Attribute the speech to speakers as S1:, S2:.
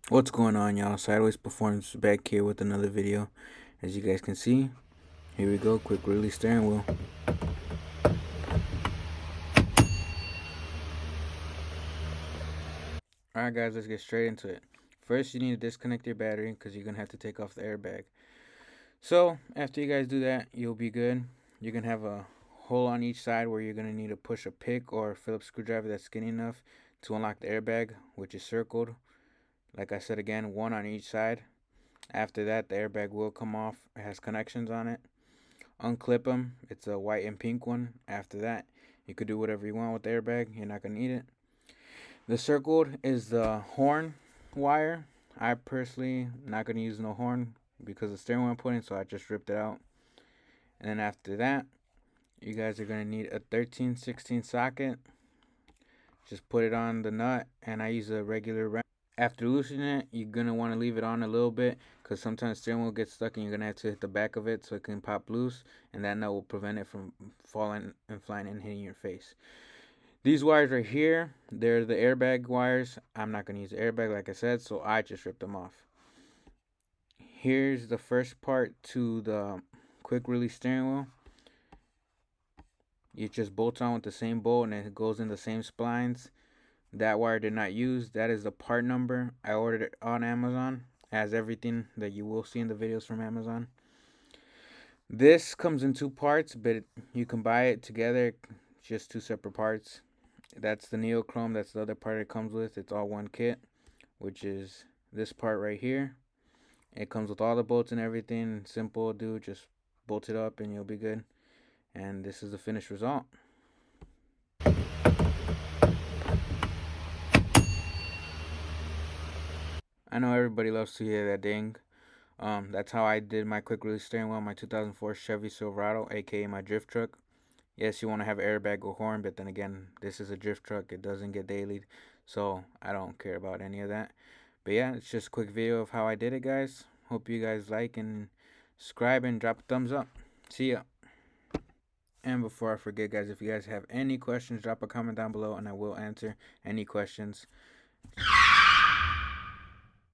S1: What's going on, y'all? Sideways Performance back here with another video. As you guys can see, here we go, quick release steering wheel. Alright guys, let's get straight into it. First, you need to disconnect your battery because you're going to have to take off the airbag. So, after you guys do that, you'll be good. You're going to have a hole on each side where you're going to need to push a pick or a Phillips screwdriver that's skinny enough to unlock the airbag, which is circled. Like I said again, one on each side. After that, the airbag will come off. It has connections on it. Unclip them. It's a white and pink one. After that, you could do whatever you want with the airbag. You're not going to need it. The circled is the horn wire. I personally not going to use no horn because the steering wheel I'm putting, so I just ripped it out. And then after that, you guys are going to need a 13/16 socket. Just put it on the nut, and I use a regular wrench. After loosening it, you're going to want to leave it on a little bit because sometimes the steering wheel gets stuck and you're going to have to hit the back of it so it can pop loose, and that nut will prevent it from falling and flying and hitting your face. These wires right here, they're the airbag wires. I'm not going to use the airbag like I said, so I just ripped them off. Here's the first part to the quick release steering wheel. It just bolts on with the same bolt and it goes in the same splines. That wire did not use. That is the part number. I ordered it on Amazon. It has everything that you will see in the videos from Amazon. This comes in two parts, but you can buy it together. Just two separate parts. That's the neochrome. That's the other part it comes with. It's all one kit, which is this part right here. It comes with all the bolts and everything. Simple, dude. Just bolt it up and you'll be good. And this is the finished result. I know everybody loves to hear that ding. That's how I did my quick release steering wheel on my 2004 Chevy Silverado, aka my drift truck. Yes, you want to have an airbag or horn, but then again, this is a drift truck. It doesn't get dailied, so I don't care about any of that. But yeah, it's just a quick video of how I did it, guys. Hope you guys like and subscribe and drop a thumbs up. See ya. And before I forget, guys, if you guys have any questions, drop a comment down below and I will answer any questions.